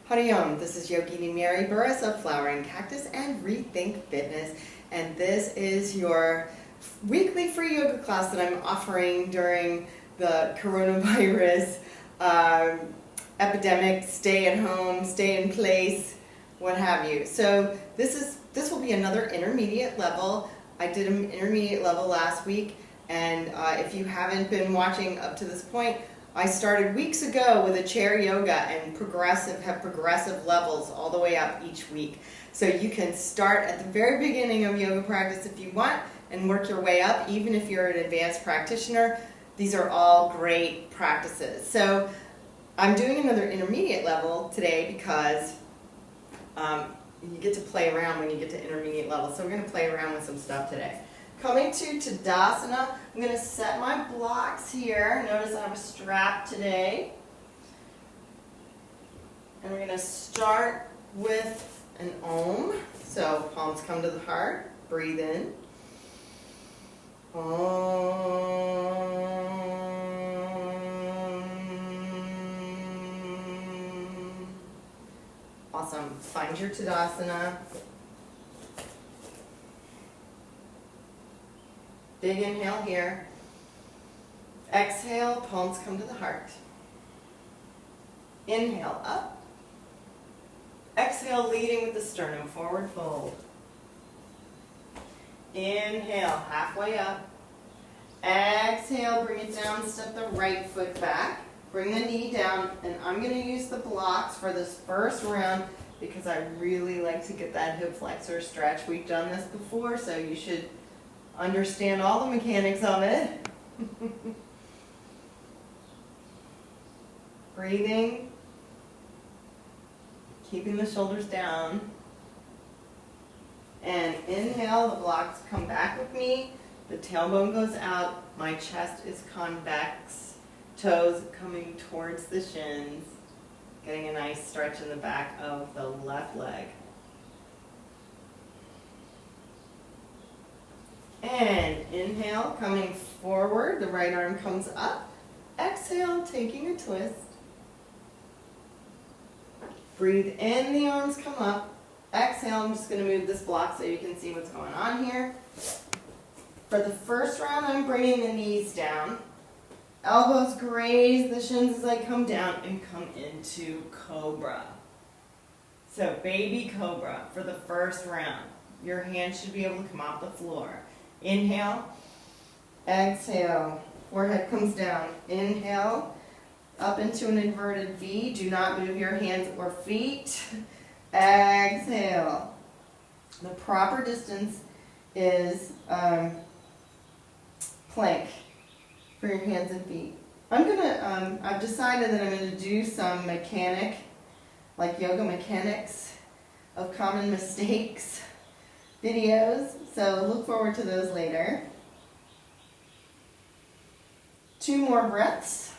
Hariyom, this is Yogini Mary Burris of Flowering Cactus and Rethink Fitness, and this is your weekly free yoga class that I'm offering during the coronavirus epidemic, stay at home, stay in place, what have you. So this will be another intermediate level. I did an intermediate level last week, and if you haven't been watching up to this point, I started weeks ago with a chair yoga and have progressive levels all the way up each week. So you can start at the very beginning of yoga practice if you want and work your way up, even if you're an advanced practitioner. These are all great practices. So I'm doing another intermediate level today because you get to play around when you get to intermediate level. So we're going to play around with some stuff today. Coming to Tadasana, I'm going to set my blocks here. Notice I have a strap today. And we're going to start with an Om. So palms come to the heart. Breathe in. Om. Awesome. Find your Tadasana. Big inhale here. Exhale, palms come to the heart. Inhale up. Exhale, leading with the sternum, forward fold. Inhale, halfway up. Exhale, bring it down, step the right foot back. Bring the knee down, and I'm going to use the blocks for this first round because I really like to get that hip flexor stretch. We've done this before, so you should understand all the mechanics of it. Breathing, keeping the shoulders down. And inhale, the blocks come back with me. The tailbone goes out. My chest is convex. Toes coming towards the shins. Getting a nice stretch in the back of the left leg. And inhale, coming forward, the right arm comes up. Exhale, taking a twist. Breathe in, the arms come up. Exhale, I'm just going to move this block so you can see what's going on here. For the first round, I'm bringing the knees down. Elbows graze the shins as I come down and come into Cobra. So baby Cobra for the first round. Your hands should be able to come off the floor. Inhale, exhale, forehead comes down. Inhale, up into an inverted V. Do not move your hands or feet. Exhale. The proper distance is plank for your hands and feet. I've decided that I'm gonna do some like yoga mechanics of common mistakes videos, so look forward to those later. 2 more breaths.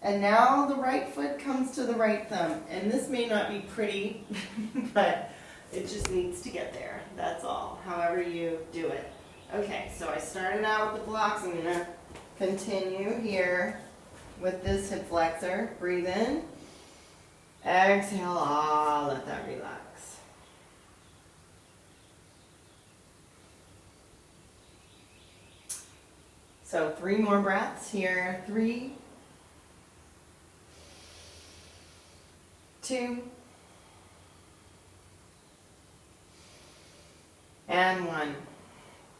And now the right foot comes to the right thumb. And this may not be pretty, but it just needs to get there. That's all, however you do it. Okay, so I started out with the blocks. I'm going to continue here with this hip flexor. Breathe in. Exhale, let that relax. So 3 more breaths here. 3, 2, and 1.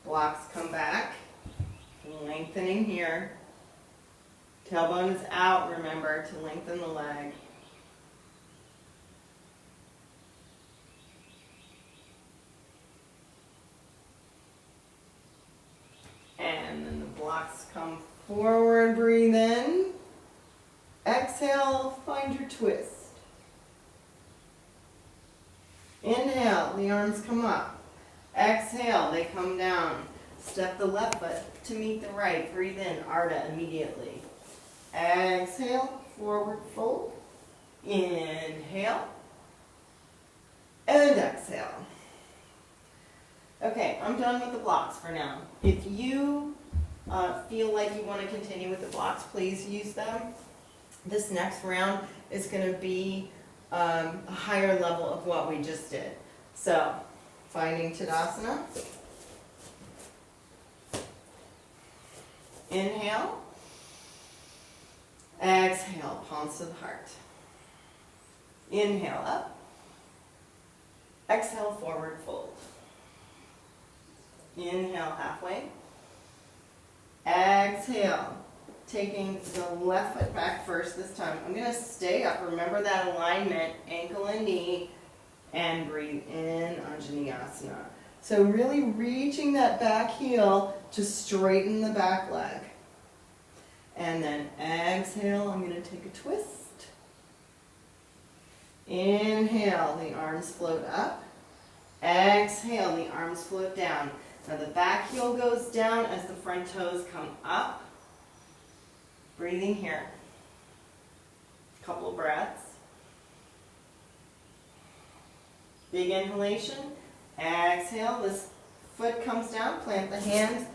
Blocks come back, lengthening here. Tailbone is out, remember to lengthen the leg. And then the blocks come forward, breathe in. Exhale, find your twist. Inhale, the arms come up. Exhale, they come down. Step the left foot to meet the right. Breathe in, Ardha immediately. Exhale, forward fold. Inhale. And exhale. Okay, I'm done with the blocks for now. If you feel like you want to continue with the blocks, please use them. This next round is going to be a higher level of what we just did. So, finding Tadasana. Inhale. Exhale, palms to the heart. Inhale up. Exhale, forward fold. Inhale, halfway. Exhale, taking the left foot back first this time. I'm going to stay up. Remember that alignment, ankle and knee, and breathe in, Anjaneyasana. So really reaching that back heel to straighten the back leg. And then exhale, I'm going to take a twist. Inhale, the arms float up. Exhale, the arms float down. Now the back heel goes down as the front toes come up. Breathing here. Couple of breaths. Big inhalation. Exhale, this foot comes down, plant the hands.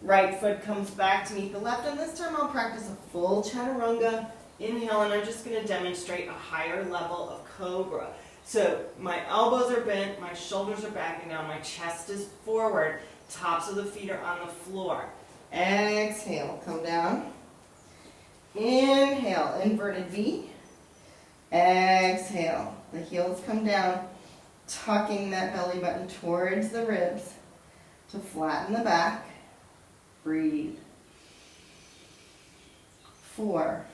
Right foot comes back to meet the left, and this time I'll practice a full chaturanga. Inhale, and I'm just going to demonstrate a higher level of cobra. So my elbows are bent, my shoulders are backing down, my chest is forward, tops of the feet are on the floor. Exhale, come down. Inhale, inverted V. Exhale, the heels come down, tucking that belly button towards the ribs to flatten the back. Breathe. 4.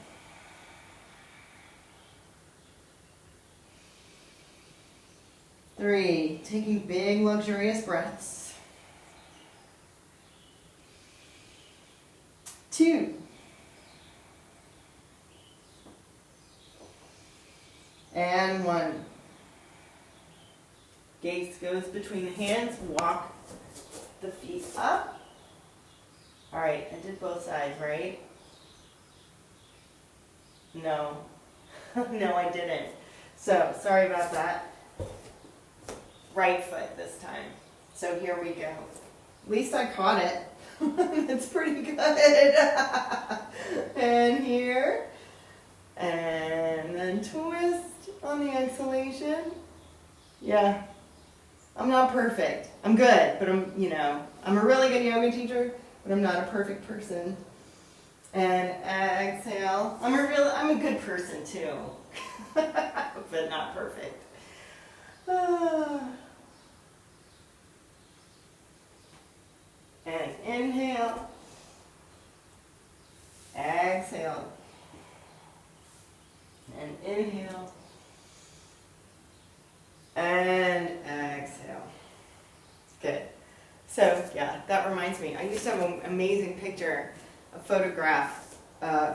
3. Taking big, luxurious breaths. 2. And 1. Gaze goes between the hands. Walk the feet up. All right, I did both sides, right? No. No, I didn't. So, sorry about that. Right foot this time. So here we go. At least I caught it. It's pretty good. And here. And then twist on the exhalation. Yeah. I'm not perfect. I'm good, but I'm a really good yoga teacher, but I'm not a perfect person. And exhale. I'm a good person too. But not perfect. And inhale. Exhale. And inhale. And exhale. Good. So, yeah, that reminds me. I used to have an amazing picture, a photograph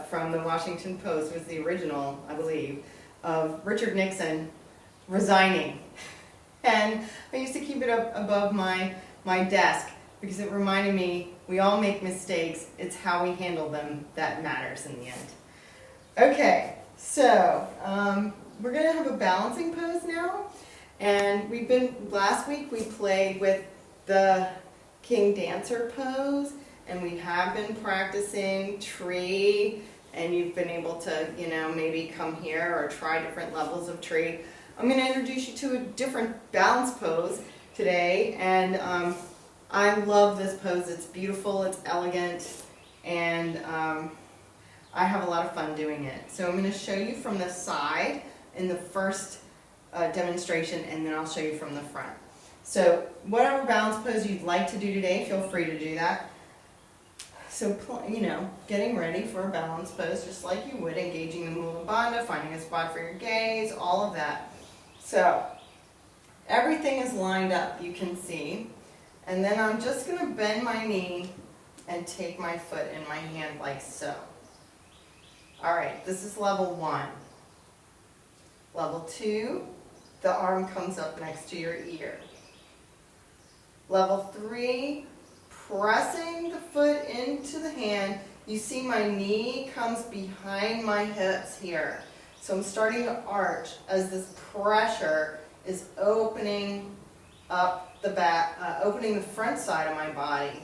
from the Washington Post, was the original, I believe, of Richard Nixon resigning. And I used to keep it up above my desk because it reminded me we all make mistakes. It's how we handle them that matters in the end. Okay, so we're going to have a balancing pose now. And last week we played with the King Dancer pose, and we have been practicing tree, and you've been able to, maybe come here or try different levels of tree. I'm going to introduce you to a different balance pose today, and I love this pose. It's beautiful, it's elegant, and I have a lot of fun doing it. So I'm going to show you from the side in the first demonstration, and then I'll show you from the front. So whatever balance pose you'd like to do today, feel free to do that. So, getting ready for a balance pose just like you would, engaging the Mula Bandha, finding a spot for your gaze, all of that. So everything is lined up, you can see. And then I'm just going to bend my knee and take my foot in my hand like so. All right, this is level 1. Level 2, the arm comes up next to your ear. Level 3, pressing the foot into the hand. You see my knee comes behind my hips here. So I'm starting to arch as this pressure is opening up the back, opening the front side of my body.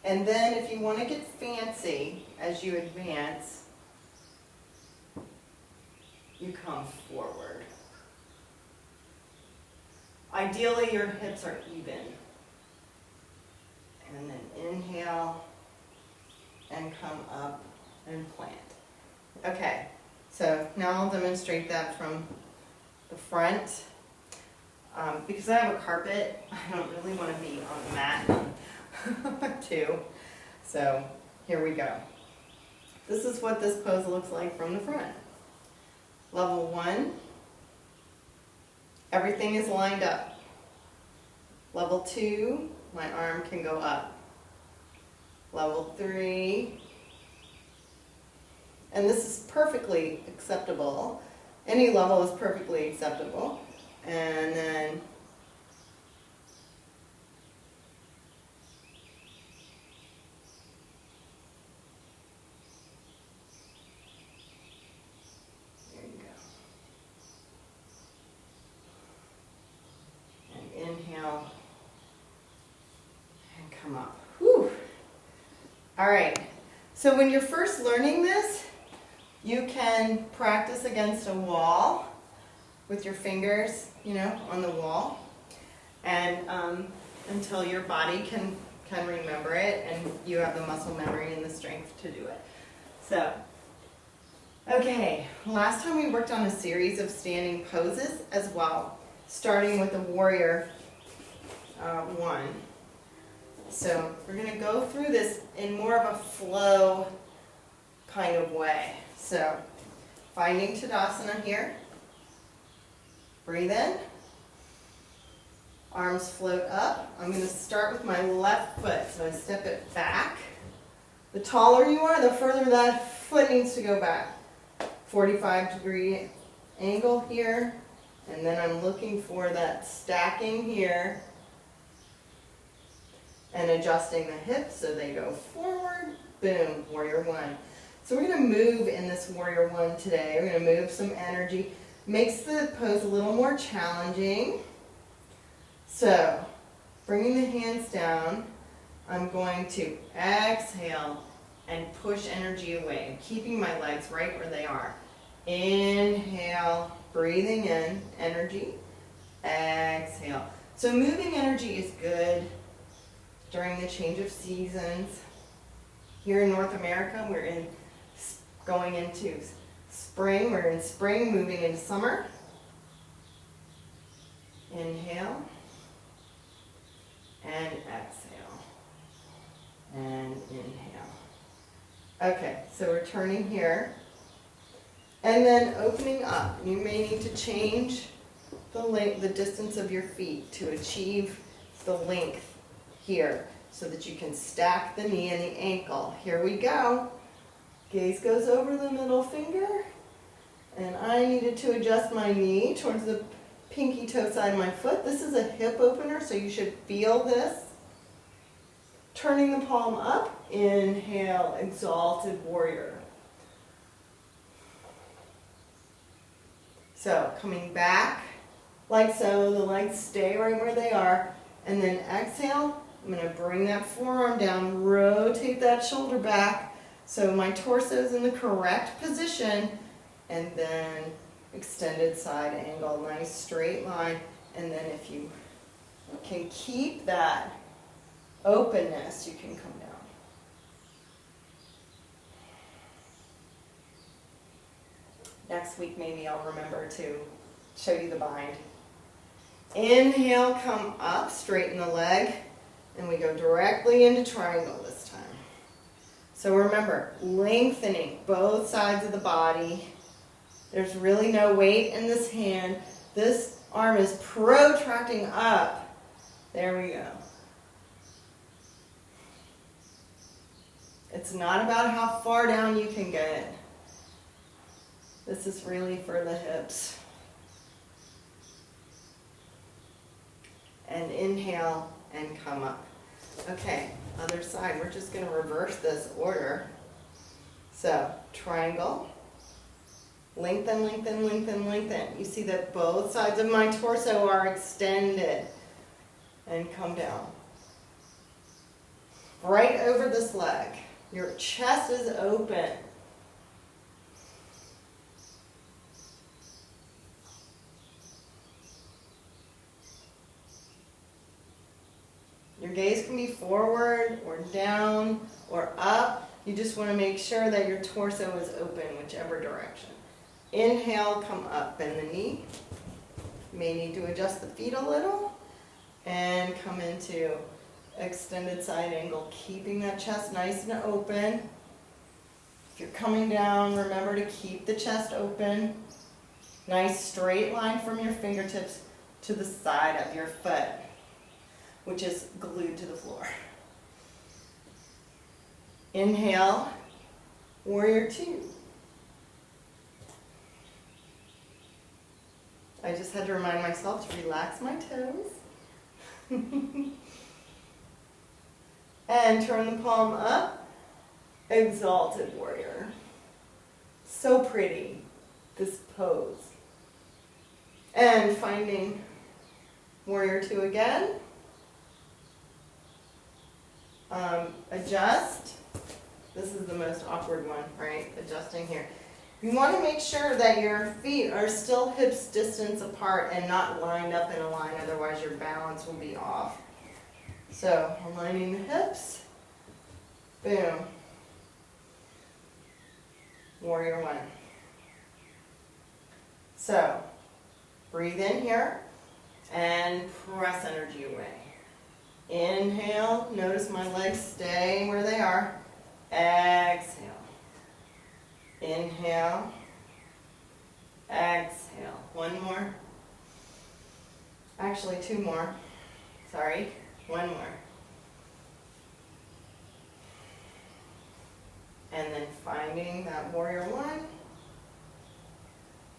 And then if you want to get fancy as you advance, you come forward. Ideally, your hips are even. And then inhale and come up and plant. Okay, so now I'll demonstrate that from the front. Because I have a carpet, I don't really want to be on the mat too. So here we go. This is what this pose looks like from the front. Level 1, everything is lined up. Level 2, my arm can go up. Level 3, and this is perfectly acceptable. Any level is perfectly acceptable. And then there you go. And inhale and come up. Whew. All right. So when you're first learning this, you can practice against a wall with your fingers, on the wall, and until your body can remember it and you have the muscle memory and the strength to do it. So, okay, last time we worked on a series of standing poses as well, starting with the warrior 1. So we're going to go through this in more of a flow kind of way. So, finding Tadasana here. Breathe in. Arms float up. I'm going to start with my left foot. So I step it back. The taller you are, the further that foot needs to go back. 45-degree angle here. And then I'm looking for that stacking here. And adjusting the hips so they go forward. Boom, warrior 1. So we're going to move in this warrior 1 today. We're going to move some energy. Makes the pose a little more challenging. So, bringing the hands down, I'm going to exhale and push energy away, keeping my legs right where they are. Inhale, breathing in energy. Exhale. So moving energy is good during the change of seasons. Here in North America, we're going into spring. We're in spring, moving into summer. Inhale. And exhale. And inhale. Okay, so we're turning here. And then opening up. You may need to change the distance of your feet to achieve the length here so that you can stack the knee and the ankle. Here we go. Gaze goes over the middle finger. And I needed to adjust my knee towards the pinky toe side of my foot. This is a hip opener, so you should feel this. Turning the palm up. Inhale, exalted warrior. So coming back like so, the legs stay right where they are. And then exhale, I'm going to bring that forearm down, rotate that shoulder back so my torso is in the correct position. And then extended side angle, nice straight line. And then if you can keep that openness, you can come down. Next week, maybe I'll remember to show you the bind. Inhale, come up, straighten the leg, and we go directly into triangle this time. So remember, lengthening both sides of the body. There's really no weight in this hand. This arm is protracting up. There we go. It's not about how far down you can get. This is really for the hips. And inhale and come up. Okay, other side. We're just going to reverse this order. So, triangle. Lengthen, lengthen, lengthen, lengthen. You see that both sides of my torso are extended. And come down. Right over this leg. Your chest is open. gaze can be forward or down or up. You just want to make sure that your torso is open, whichever direction. Inhale, come up, bend the knee. You may need to adjust the feet a little. And come into extended side angle, keeping that chest nice and open. If you're coming down, remember to keep the chest open. Nice straight line from your fingertips to the side of your foot, which is glued to the floor. Inhale, warrior two. I just had to remind myself to relax my toes. And turn the palm up, exalted warrior. So pretty, this pose. And finding warrior two again. Adjust. This is the most awkward one, right? Adjusting here. You want to make sure that your feet are still hips distance apart and not lined up in a line, otherwise your balance will be off. So, aligning the hips. Boom. Warrior one. So, breathe in here and press energy away. Inhale, notice my legs staying where they are. Exhale. Inhale. Exhale. One more. Actually, two more. Sorry. One more. And then finding that warrior one.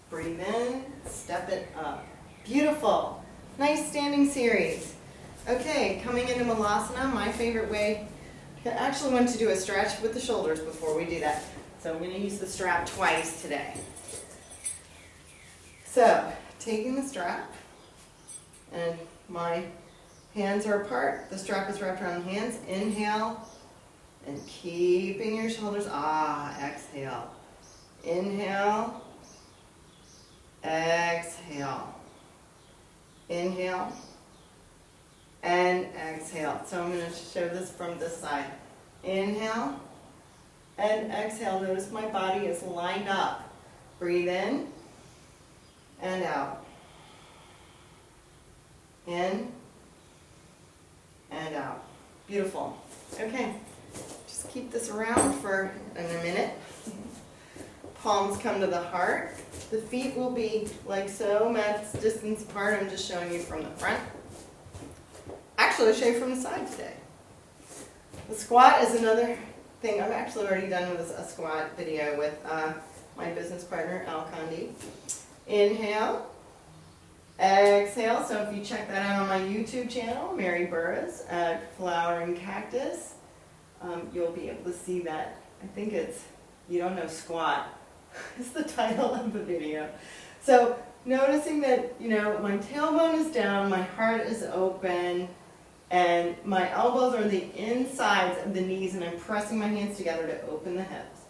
Breathe in, step it up. Beautiful. Nice standing series. Okay, coming into Malasana, my favorite way. I actually want to do a stretch with the shoulders before we do that. So I'm going to use the strap twice today. So, taking the strap, and my hands are apart. The strap is wrapped around the hands. Inhale, and keeping your shoulders. Exhale. Inhale. Exhale. Inhale. And exhale. So I'm going to show this from this side. Inhale. And exhale. Notice my body is lined up. Breathe in. And out. In. And out. Beautiful. Okay. Just keep this around for a minute. Palms come to the heart. The feet will be like so, mats distance apart. I'm just showing you from the front. Actually, I'll show you from the side today. The squat is another thing. I've actually already done with a squat video with my business partner, Al Condi. Inhale. Exhale. So if you check that out on my YouTube channel, Mary Burris, Flowering Cactus, you'll be able to see that. I think it's, you don't know squat. It's the title of the video. So noticing that, my tailbone is down, my heart is open, and my elbows are the insides of the knees, and I'm pressing my hands together to open the hips.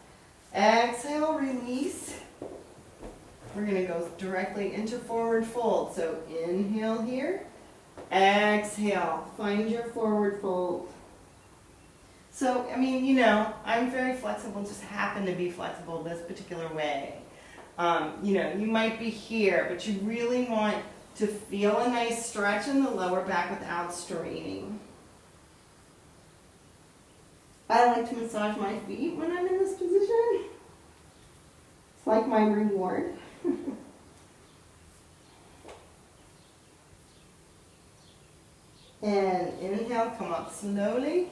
Exhale, release. We're going to go directly into forward fold. So inhale here. Exhale. Find your forward fold. So, I'm very flexible, just happen to be flexible this particular way. You might be here, but you really want to feel a nice stretch in the lower back without straining. I like to massage my feet when I'm in this position. It's like my reward. And inhale, come up slowly.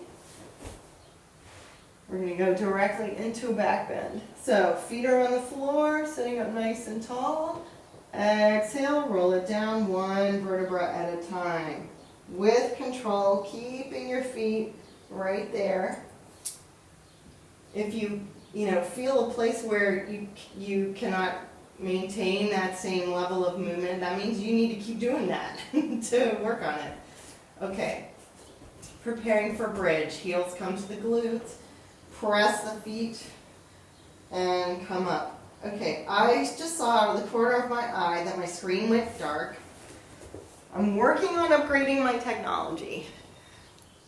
We're going to go directly into a back bend. So feet are on the floor, sitting up nice and tall. Exhale, roll it down one vertebra at a time. With control, keeping your feet right there. If you feel a place where you cannot maintain that same level of movement, that means you need to keep doing that to work on it. Okay, preparing for bridge. Heels come to the glutes. Press the feet and come up. Okay, I just saw out of the corner of my eye that my screen went dark. I'm working on upgrading my technology.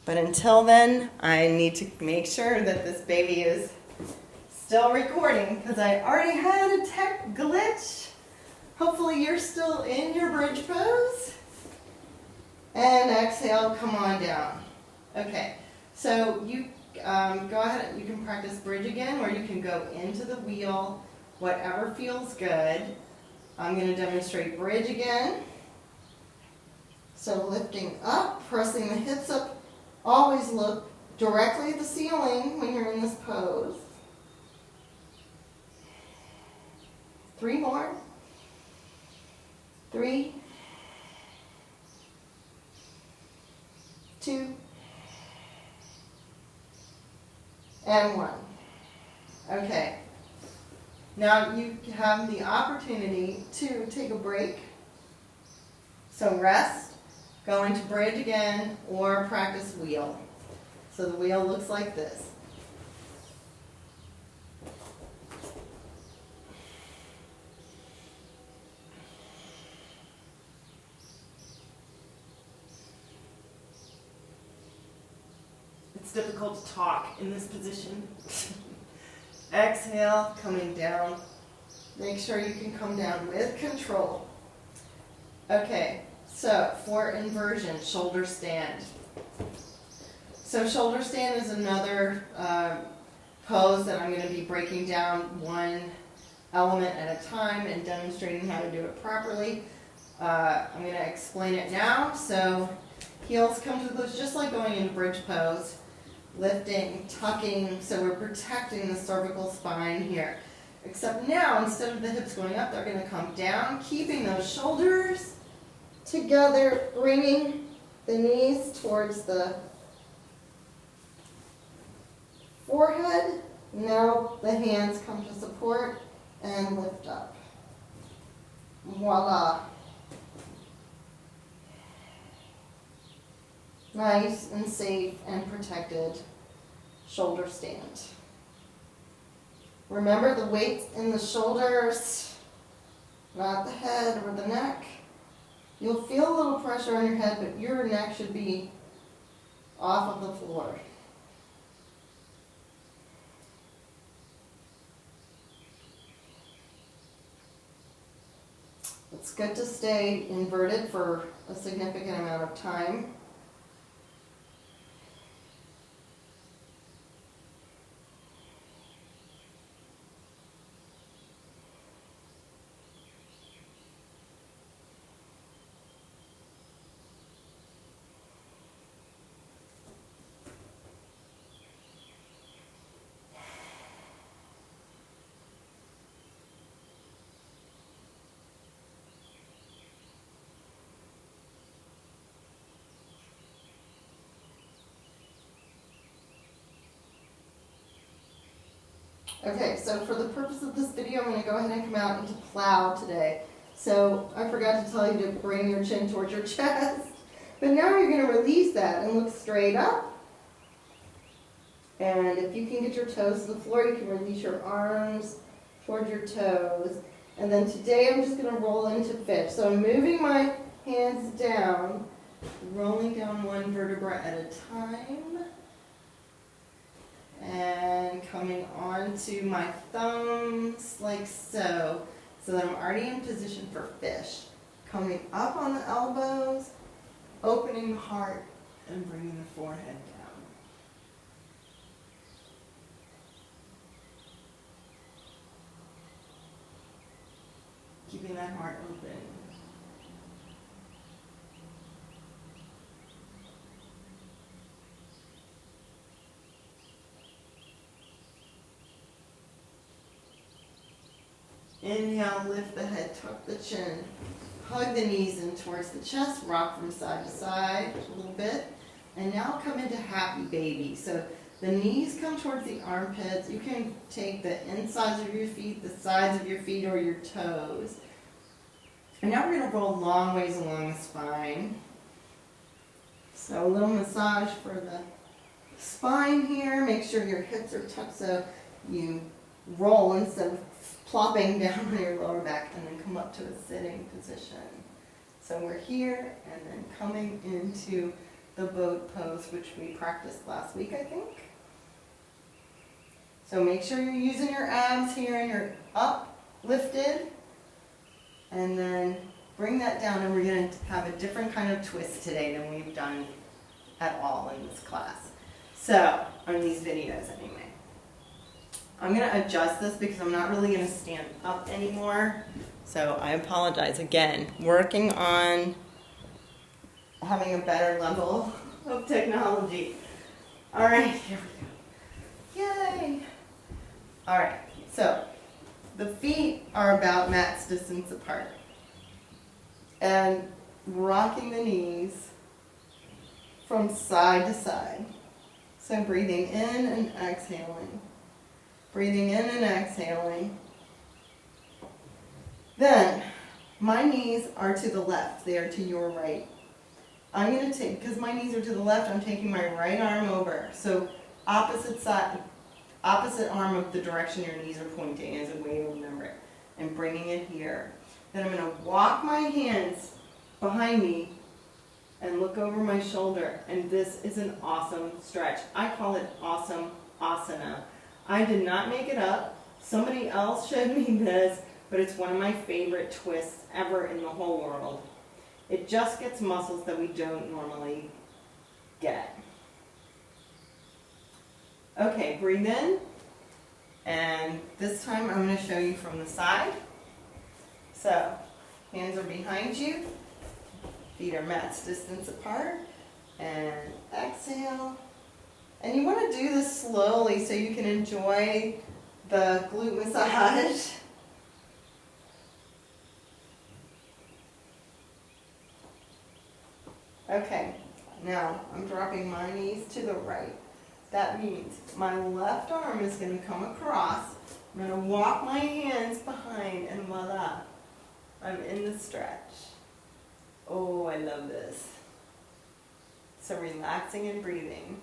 But until then, I need to make sure that this baby is still recording because I already had a tech glitch. Hopefully you're still in your bridge pose. And exhale, come on down. Okay, so you go ahead, you can practice bridge again, or you can go into the wheel, whatever feels good. I'm going to demonstrate bridge again. So lifting up, pressing the hips up. Always look directly at the ceiling when you're in this pose. 3 more. 3, 2, and 1. Okay. Now you have the opportunity to take a break. So rest, go into bridge again, or practice wheel. So the wheel looks like this. It's difficult to talk in this position. Exhale, coming down. Make sure you can come down with control. Okay, so for inversion, shoulder stand. So shoulder stand is another pose that I'm going to be breaking down one element at a time and demonstrating how to do it properly. I'm going to explain it now. So heels come to the glutes just like going into bridge pose. Lifting, tucking, so we're protecting the cervical spine here. Except now, instead of the hips going up, they're going to come down, keeping those shoulders together, bringing the knees towards the forehead. Now the hands come to support and lift up. Voila. Nice and safe and protected shoulder stand. Remember the weight's in the shoulders, not the head or the neck. You'll feel a little pressure on your head, but your neck should be off of the floor. It's good to stay inverted for a significant amount of time. Okay, so for the purpose of this video, I'm going to go ahead and come out into plow today. So I forgot to tell you to bring your chin towards your chest. But now you're going to release that and look straight up. And if you can get your toes to the floor, you can release your arms towards your toes. And then today I'm just going to roll into fish. So I'm moving my hands down, rolling down one vertebra at a time. And coming onto my thumbs like so that I'm already in position for fish. Coming up on the elbows, opening the heart, and bringing the forehead down. Keeping that heart open. Inhale, lift the head, tuck the chin. Hug the knees in towards the chest, rock from side to side a little bit. And now come into happy baby. So the knees come towards the armpits. You can take the insides of your feet, the sides of your feet, or your toes. And now we're going to roll long ways along the spine. So a little massage for the spine here. Make sure your hips are tucked so you roll instead of plopping down on your lower back, and then come up to a sitting position. So we're here and then coming into the boat pose, which we practiced last week, I think. So make sure you're using your abs here and you're up, lifted, and then bring that down, and we're going to have a different kind of twist today than we've done at all in this class. So, on these videos anyway. I'm going to adjust this because I'm not really going to stand up anymore. So I apologize again. Working on having a better level of technology. All right, here we go. Yay! All right, so the feet are about mat's distance apart. And rocking the knees from side to side. So breathing in and exhaling. Breathing in and exhaling. Then, my knees are to the left. They are to your right. I'm going to take, because my knees are to the left, I'm taking my right arm over. So opposite side, opposite arm of the direction your knees are pointing as a way to remember it. And bringing it here. Then I'm going to walk my hands behind me and look over my shoulder. And this is an awesome stretch. I call it awesome asana. I did not make it up. Somebody else showed me this, but it's one of my favorite twists ever in the whole world. It just gets muscles that we don't normally get. Okay, breathe in. And this time I'm going to show you from the side. So, hands are behind you. Feet are mat's distance apart. And exhale. And you want to do this slowly so you can enjoy the glute massage. Okay, now I'm dropping my knees to the right. That means my left arm is going to come across. I'm going to walk my hands behind, and voila, I'm in the stretch. Oh, I love this. So relaxing and breathing.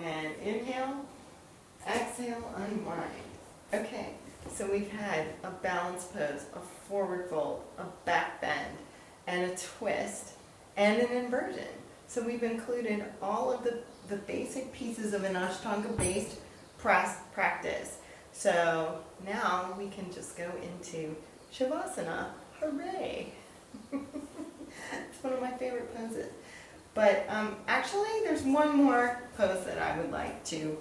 And inhale, exhale, unwind. Okay, so we've had a balance pose, a forward fold, a back bend, and a twist, and an inversion. So we've included all of the basic pieces of an Ashtanga-based practice. So now we can just go into Shavasana. Hooray! It's one of my favorite poses. But actually, there's one more pose that I would like to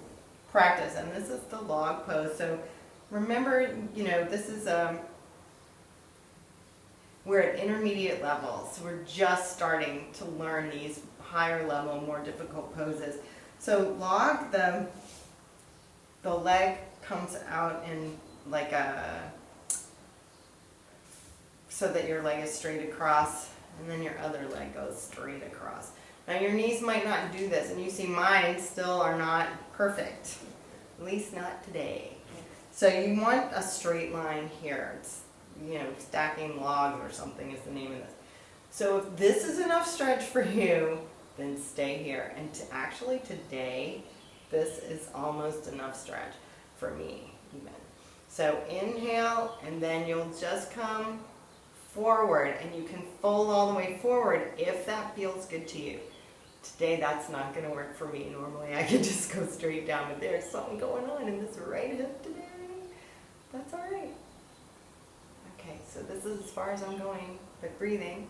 practice, and this is the log pose. So remember, this is we're at intermediate levels. So we're just starting to learn these higher level, more difficult poses. So log, the leg comes out in like so that your leg is straight across, and then your other leg goes straight across. Now your knees might not do this, and you see mine still are not perfect, at least not today. So you want a straight line here. It's, stacking logs or something is the name of this. So if this is enough stretch for you, then stay here. And actually today, this is almost enough stretch for me even. So inhale, and then you'll just come forward, and you can fold all the way forward if that feels good to you. Today that's not going to work for me. Normally I could just go straight down, but there's something going on in this right hip today. That's all right. Okay, so this is as far as I'm going, but breathing.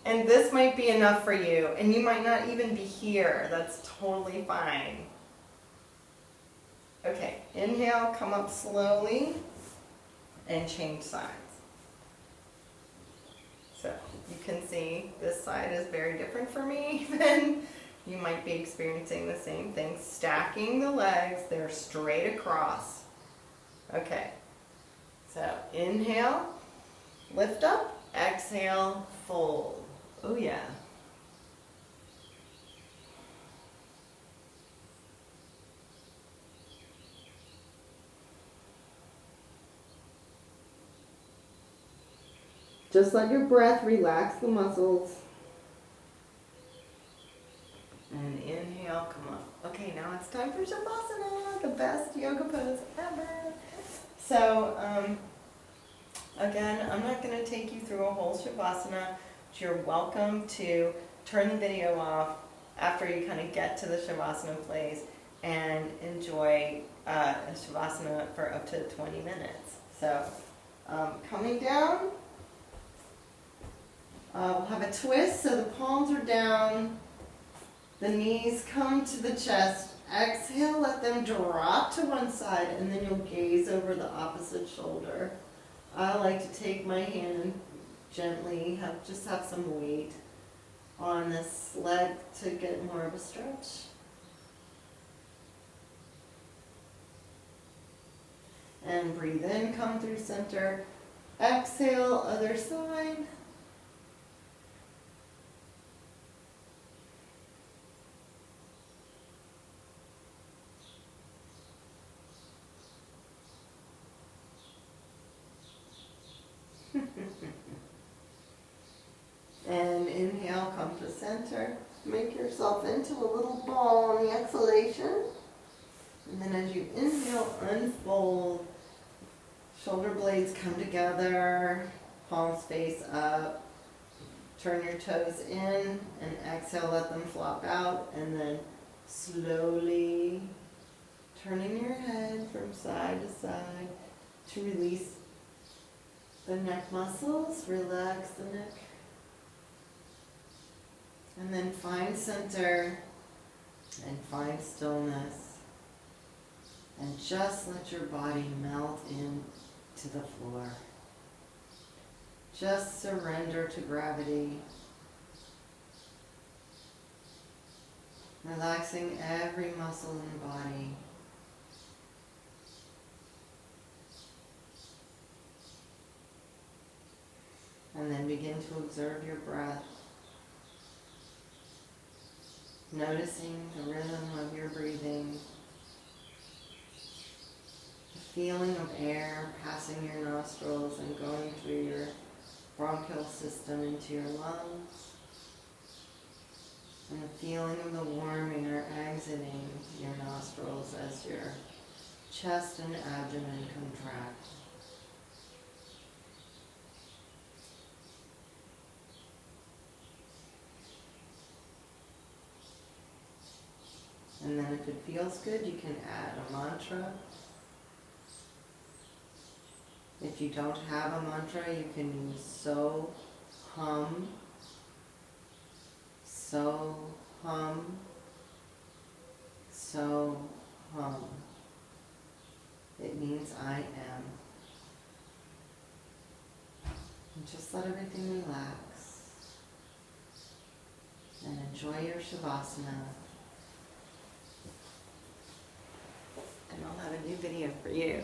And this might be enough for you, and you might not even be here. That's totally fine. Okay, inhale, come up slowly, and change sides. So you can see this side is very different for me even. You might be experiencing the same thing. Stacking the legs, they're straight across. Okay, so inhale, lift up, exhale, fold. Oh yeah. Just let your breath relax the muscles. And in Okay, now it's time for Shavasana, the best yoga pose ever. So, again, I'm not going to take you through a whole Shavasana, but you're welcome to turn the video off after you kind of get to the Shavasana place and enjoy a Shavasana for up to 20 minutes. So, coming down, we'll have a twist, so the palms are down, the knees come to the chest. Exhale, let them drop to one side, and then you'll gaze over the opposite shoulder. I like to take my hand and gently just have some weight on this leg to get more of a stretch. And breathe in, come through center. Exhale, other side. And inhale, come to center. Make yourself into a little ball on the exhalation. And then as you inhale, unfold. Shoulder blades come together. Palms face up. Turn your toes in and exhale, let them flop out. And then slowly turning your head from side to side to release the neck muscles. Relax the neck. And then find center and find stillness. And just let your body melt into the floor. Just surrender to gravity. Relaxing every muscle in the body. And then begin to observe your breath. Noticing the rhythm of your breathing, the feeling of air passing your nostrils and going through your bronchial system into your lungs, and the feeling of the warm air exiting your nostrils as your chest and abdomen contract. And then if it feels good, you can add a mantra. If you don't have a mantra, you can use so, hum, so, hum, so, hum. It means I am. And just let everything relax. And enjoy your Shavasana. And I'll have a new video for you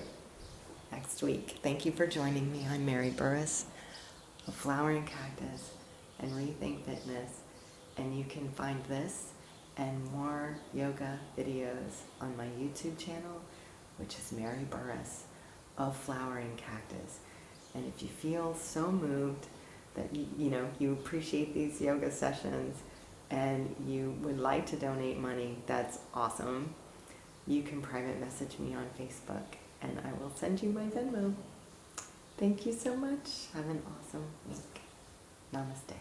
next week. Thank you for joining me. I'm Mary Burris of Flowering Cactus and Rethink Fitness. And you can find this and more yoga videos on my YouTube channel, which is Mary Burris of Flowering Cactus. And if you feel so moved that you appreciate these yoga sessions and you would like to donate money, that's awesome. You can private message me on Facebook and I will send you my Venmo. Thank you so much. Have an awesome week. Namaste.